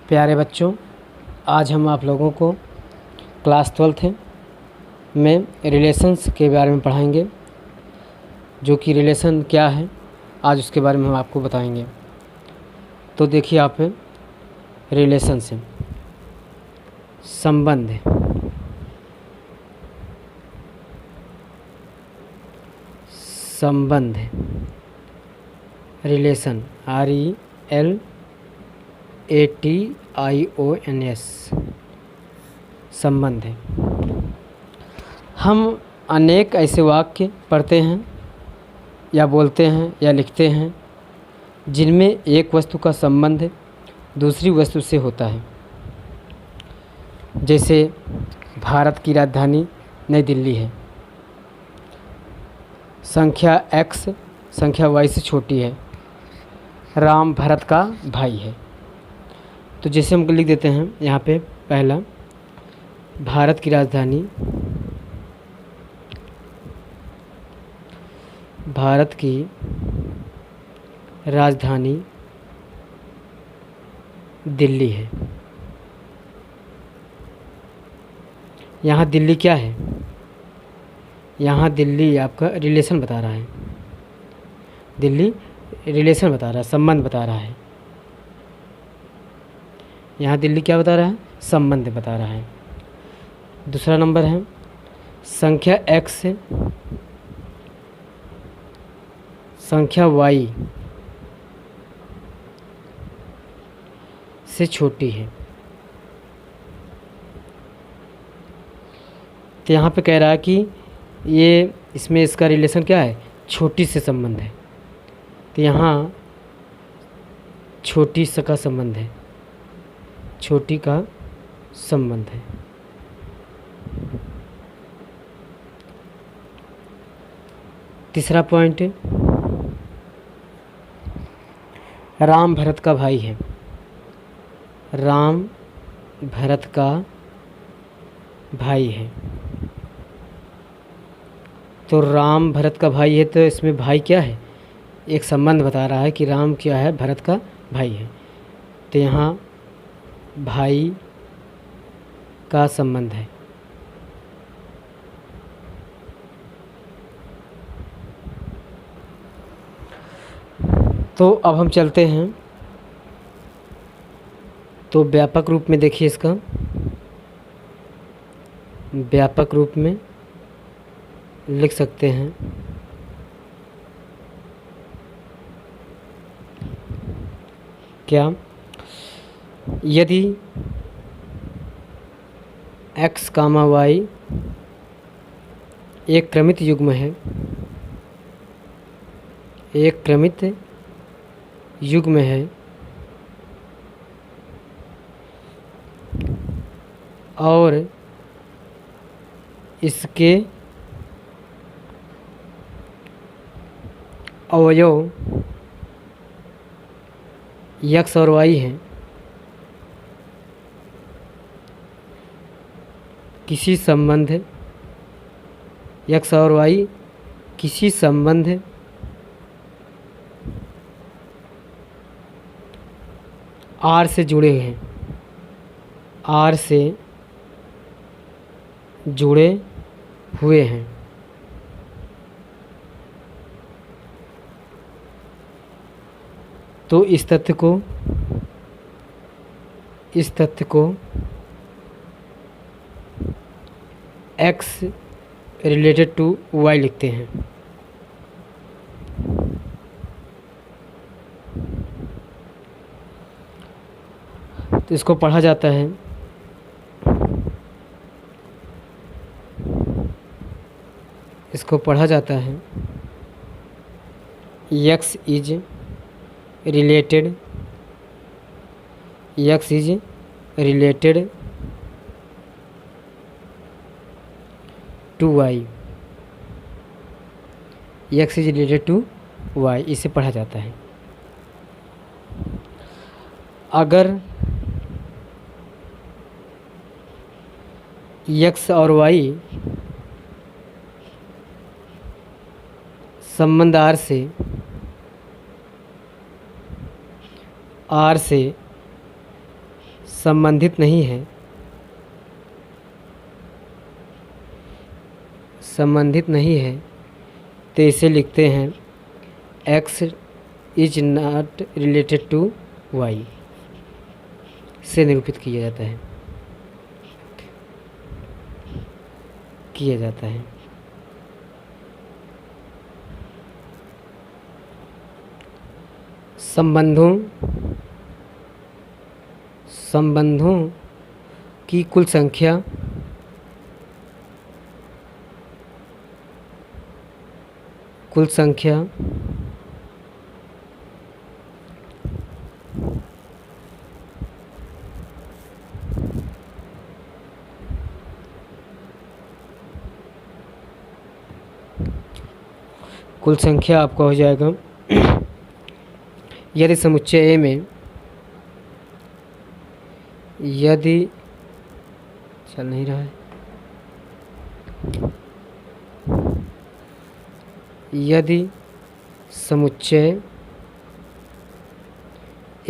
प्यारे बच्चों, आज हम आप लोगों को क्लास 12th में रिलेशंस के बारे में पढ़ाएंगे। जो कि रिलेशन क्या है, आज उसके बारे में हम आपको बताएंगे। तो देखिए, आप रिलेशन से संबंध, संबंध, रिलेशन, RELATIONS, संबंध है। हम अनेक ऐसे वाक्य पढ़ते हैं या बोलते हैं या लिखते हैं जिनमें एक वस्तु का संबंध दूसरी वस्तु से होता है। जैसे भारत की राजधानी नई दिल्ली है, संख्या X संख्या Y से छोटी है, राम भरत का भाई है। तो जैसे हम लिख देते हैं यहाँ पे, पहला, भारत की राजधानी, भारत की राजधानी दिल्ली है। यहाँ दिल्ली क्या है? यहाँ दिल्ली आपका रिलेशन बता रहा है। दिल्ली रिलेशन बता रहा है, संबंध बता रहा है। यहाँ दिल्ली क्या बता रहा है? संबंध बता रहा है। दूसरा नंबर है संख्या X से संख्या Y से छोटी है। तो यहाँ पे कह रहा है कि ये इसमें इसका रिलेशन क्या है? छोटी से संबंध है। तो यहाँ छोटी से का संबंध है, छोटी का संबंध है। तीसरा पॉइंट, राम भरत का भाई है। राम भरत का भाई है। तो राम भरत का भाई है, तो इसमें भाई क्या है? एक संबंध बता रहा है कि राम क्या है? भरत का भाई है। तो यहाँ भाई का संबंध है। तो अब हम चलते हैं, तो व्यापक रूप में देखिए, इसका व्यापक रूप में लिख सकते हैं क्या? यदि X, Y एक क्रमित युग्म है, एक क्रमित युग्म है, और इसके अवयव X और Y हैं, किसी संबंध X और Y किसी संबंध R से जुड़े हैं, R से जुड़े हुए हैं, तो इस तथ्य को X रिलेटेड टू Y लिखते हैं। तो इसको पढ़ा जाता है X is related to Y। X is related to Y, इसे पढ़ा जाता है। अगर X और Y संबंध R से संबंधित नहीं है, संबंधित नहीं है, तो इसे लिखते हैं x is not related to y से निरूपित किया जाता है, संबंधों की कुल संख्या आपका हो जाएगा यदि समुच्चय A में चल नहीं रहा है, यदि समुच्चय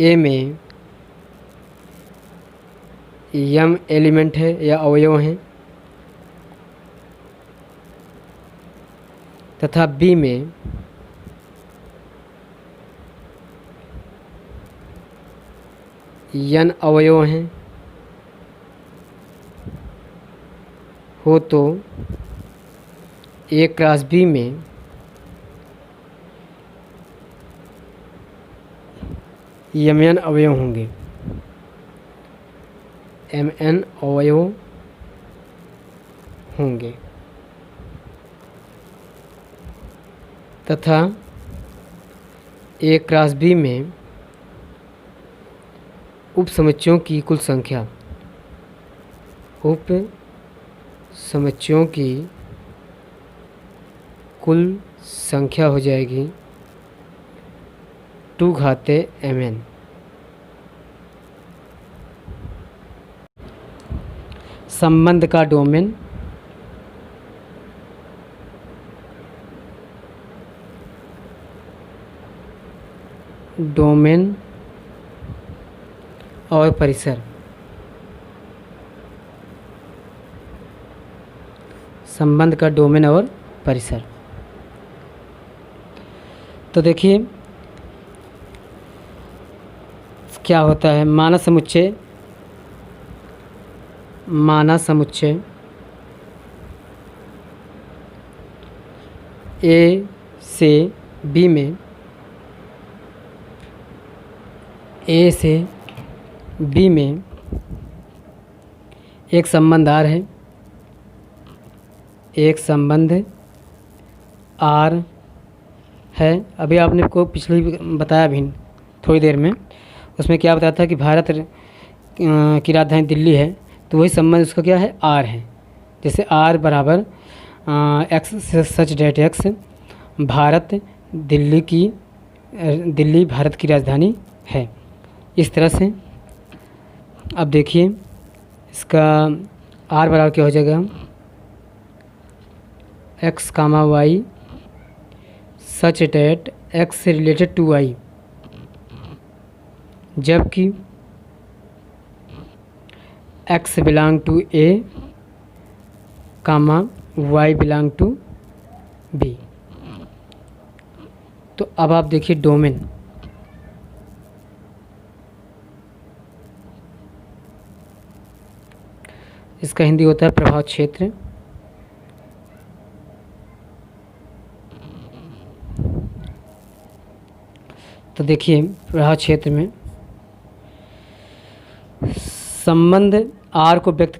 A में m एलिमेंट है या अवयव हैं तथा B में n अवयव हैं हो, तो A क्रॉस B में mn अवयव होंगे, mn अवयव होंगे तथा A क्रॉस B में उप समुच्चयों की कुल संख्या हो जाएगी 2 घाते mn। संबंध का डोमेन और परिसर। संबंध का डोमेन और परिसर। तो देखिए क्या होता है। माना समुच्चय A से B में एक संबंध R है, अभी आपने को पिछले बताया भी थोड़ी देर में, उसमें क्या बताया था कि भारत की राजधानी दिल्ली है, तो वही संबंध उसका क्या है, R है। जैसे R बराबर x such that x Delhi Bharat की राजधानी है। इस तरह से अब देखिए इसका R बराबर क्या हो जाएगा, x, y such that x related to y, जबकि x belong to A, y belong to B। तो अब आप देखिए डोमेन, इसका हिंदी होता है प्रभाव क्षेत्र। तो देखिए प्रभाव क्षेत्र में संबंध R को व्यक्त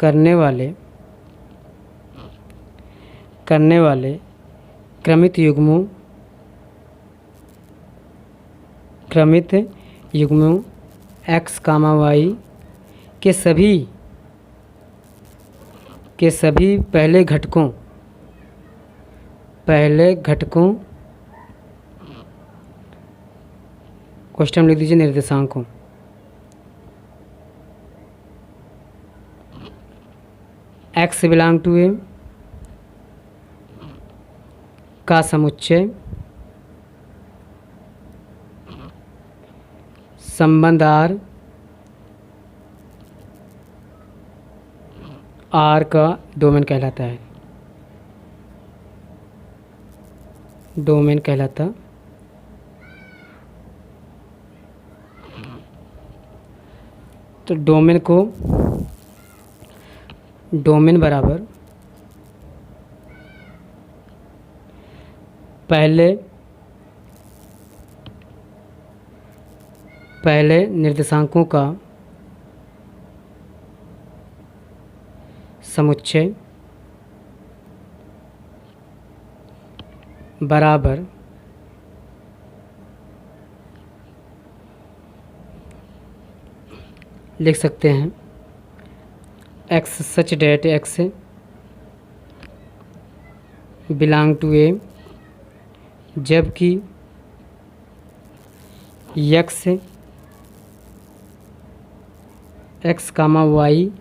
करने वाले क्रमित युग्मों x, y के सभी पहले घटकों क्वेश्चन लिख दीजिए निर्देशांकों एक्स बिलोंग टू ए का समुच्चय संबंध आर का डोमेन कहलाता है। डोमेन कहलाता तो डोमेन बराबर पहले निर्देशांकों का समुच्चय बराबर लिख सकते हैं X such that X belong to A, जबकि x comma Y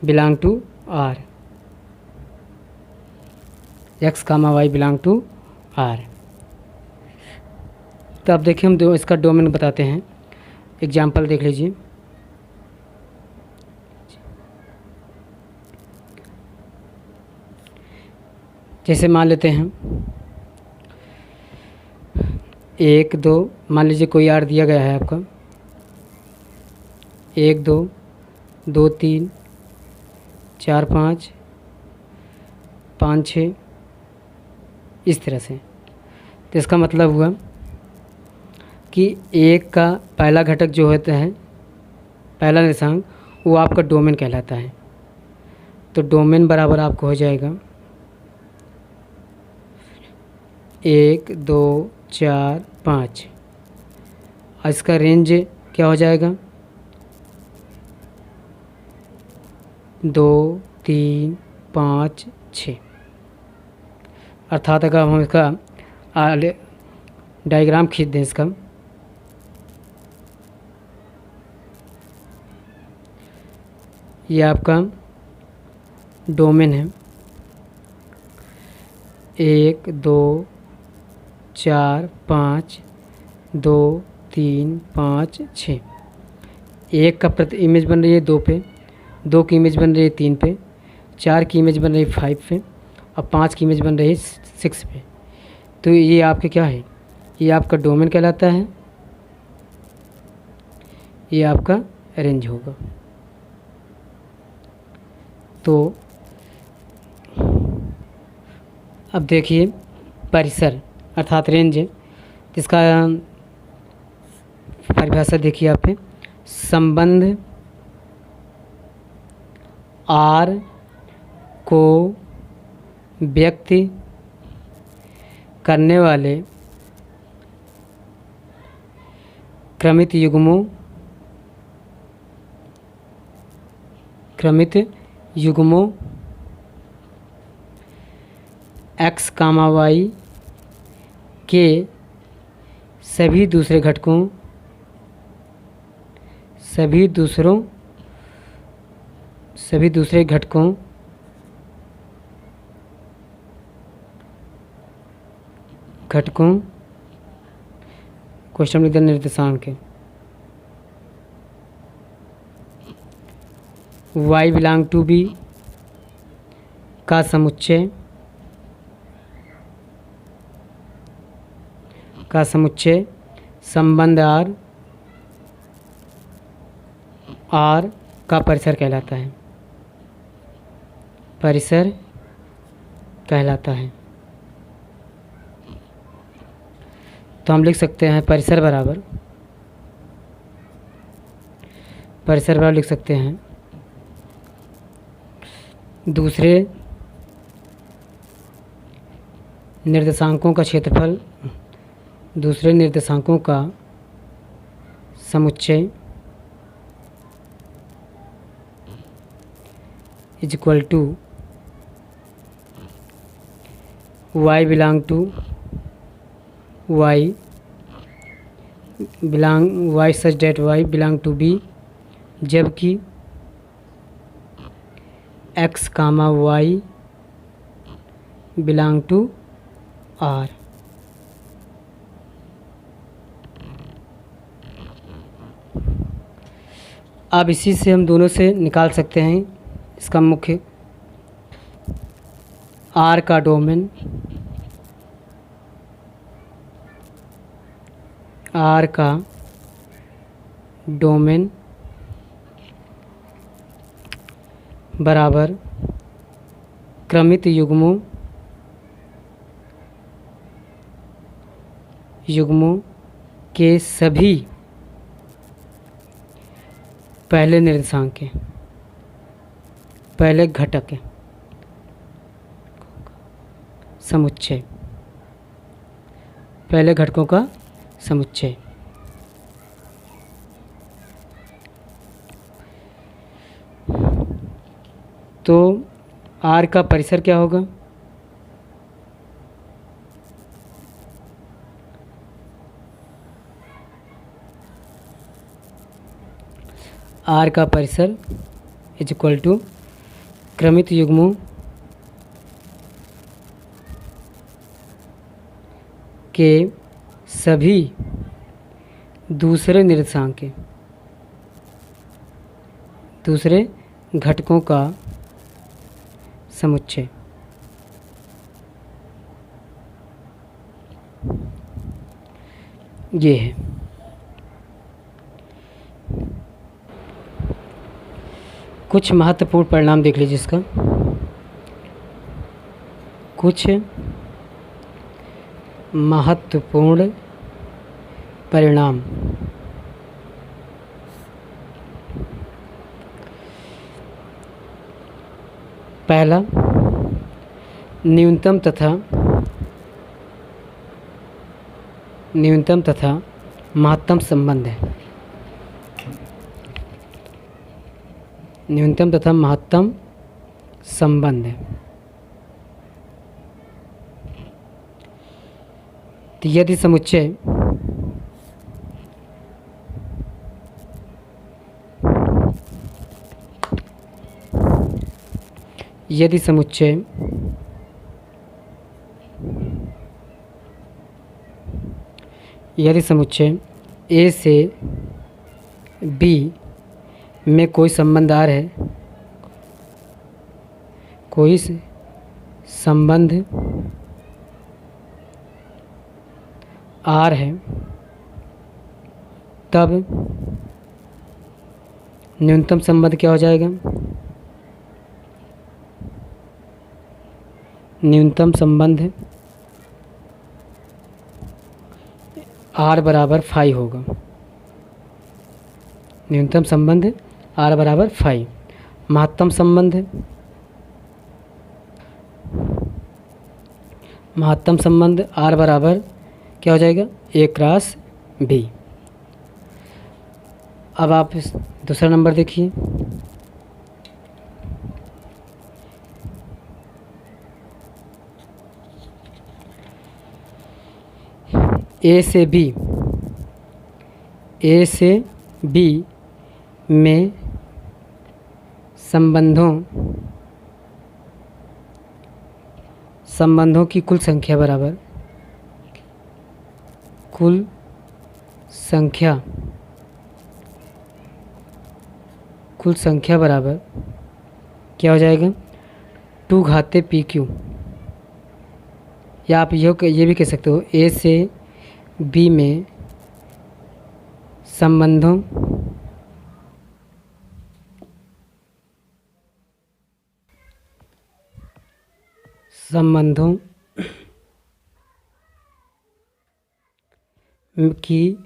belong to R. X comma Y belong to R. तो अब देखिए हम इसका डोमेन बताते हैं। एग्जाम्पल देख लीजिए। जैसे मान लेते हैं 1 2, मान लीजिए कोई आर दिया गया है आपका 1 2 2 3 4 5 5 6 इस तरह से। तो इसका मतलब हुआ कि 1 का पहला घटक जो होता है, पहला निर्देशांक, वो आपका डोमेन कहलाता है। तो डोमेन बराबर आपको हो जाएगा 1 2 4 5। और इसका रेंज क्या हो जाएगा 2 3 5 6। अर्थात अगर हम इसका डायग्राम खींच दें इसका, ये आपका डोमेन है 1 2 4 5 2 3 5 6। 1 का प्रति इमेज बन रही है 2 पे, 2 की इमेज बन रही है 3 पे, 4 की इमेज बन रही है 5 पे, और 5 की इमेज बन रही है 6 पे। तो ये आपके क्या है, ये आपका डोमेन कहलाता है, ये आपका रेंज होगा। तो अब देखिए परिसर अर्थात रेंज, इसका परिभाषा देखिए आप, संबंध आर को व्यक्त करने वाले क्रमित युग्मों एक्स कामा वाई के सभी दूसरे घटकों क्वेश्चन लिख निर्देशांक के y बिलोंग टू बी का समुच्चय संबंध आर का परिसर कहलाता है। परिसर कहलाता है। तो हम लिख सकते हैं परिसर बराबर लिख सकते हैं दूसरे निर्देशांकों का क्षेत्रफल, दूसरे निर्देशांकों का समुच्चय is equal to y belong to y such that y belong to b, जबकि x comma Y belong to R. अब इसी से हम दोनों से निकाल सकते हैं इसका मुख्य आर का डोमेन, आर का डोमेन बराबर क्रमित युग्मों के सभी पहले निर्देशांक के पहले घटक के समुच्चय, पहले घटकों का समुच्चय। तो आर का परिसर क्या होगा? आर का परिसर इज इक्वल टू क्रमित युग्मों के सभी दूसरे निर्देशांक के दूसरे घटकों का समुच्चय। ये है। कुछ महत्वपूर्ण परिणाम देख लीजिए इसका। कुछ महत्वपूर्ण परिणाम। पहला, न्यूनतम तथा महत्तम संबंध है। न्यूनतम तथा महत्तम संबंध है। तो यदि समुच्चय ए से बी में कोई संबंध आर है, कोई संबंध आर है, तब न्यूनतम संबंध क्या हो जाएगा? न्यूनतम संबंध आर बराबर फाई होगा। न्यूनतम संबंध आर बराबर फाई। महत्तम संबंध आर बराबर क्या हो जाएगा? ए क्रॉस बी। अब आप दूसरा नंबर देखिए। ए से बी में संबंधों की कुल संख्या बराबर क्या हो जाएगा? 2 घाते पी क्यू। या आप ये भी कह सकते हो ए से बी में संबंधों की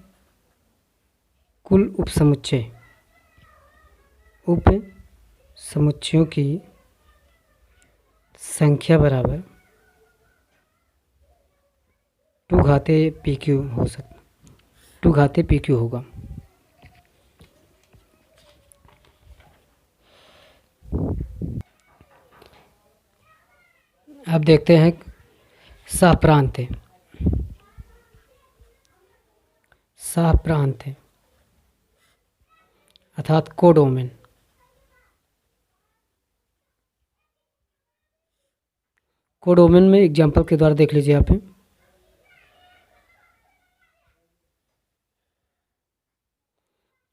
कुल उपसमुच्चयों की संख्या बराबर 2 घाते पी क्यू हो सकता, 2 घाते पी क्यू होगा। अब देखते हैं सहप्रांत अर्थात कोडोमेन। कोडोमेन में एग्जाम्पल के द्वारा देख लीजिए यहाँ पे।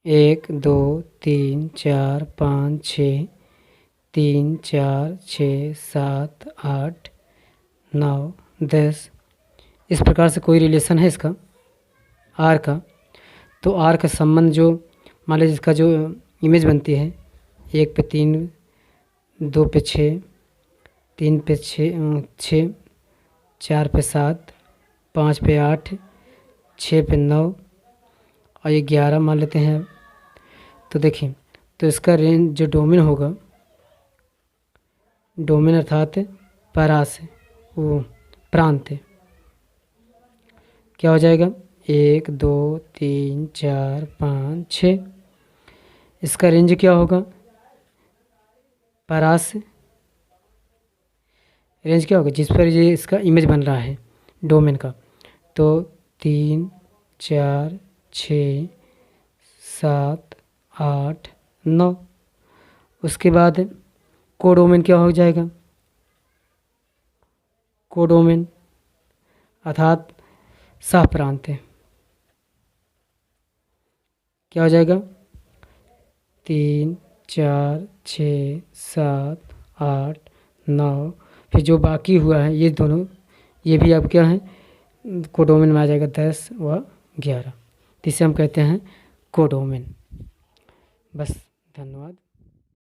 एक, दो, तीन, चार, पाँच, छः, 3, 4, 6, 7, 8, 9, 10। इस प्रकार से कोई रिलेशन है इसका आर का, तो आर का संबंध जो मान लीजिए इसका जो इमेज बनती है, 1 पे 3, 2 पे 6, 3 पे 6, 4 पे 7, 5 पे 8, 6 पे 9 और ये 11 मान लेते हैं। तो देखिए, तो इसका रेंज जो डोमेन होगा, डोमेन अर्थात परास वो प्रांत है, क्या हो जाएगा 1, 2, 3, 4, 5, 6। इसका रेंज क्या होगा, परास रेंज क्या होगा जिस पर ये इसका इमेज बन रहा है डोमेन का। तो 3, 4, 6, 7, 8, 9। उसके बाद कोडोमेन क्या हो जाएगा, कोडोमेन अर्थात सह प्रांत है, क्या हो जाएगा 3, 4, 6, 7, 8, 9। फिर जो बाकी हुआ है ये दोनों, ये भी अब क्या है कोडोमेन में आ जाएगा 10 व 11। इसे हम कहते हैं कोडोमेन। बस, धन्यवाद।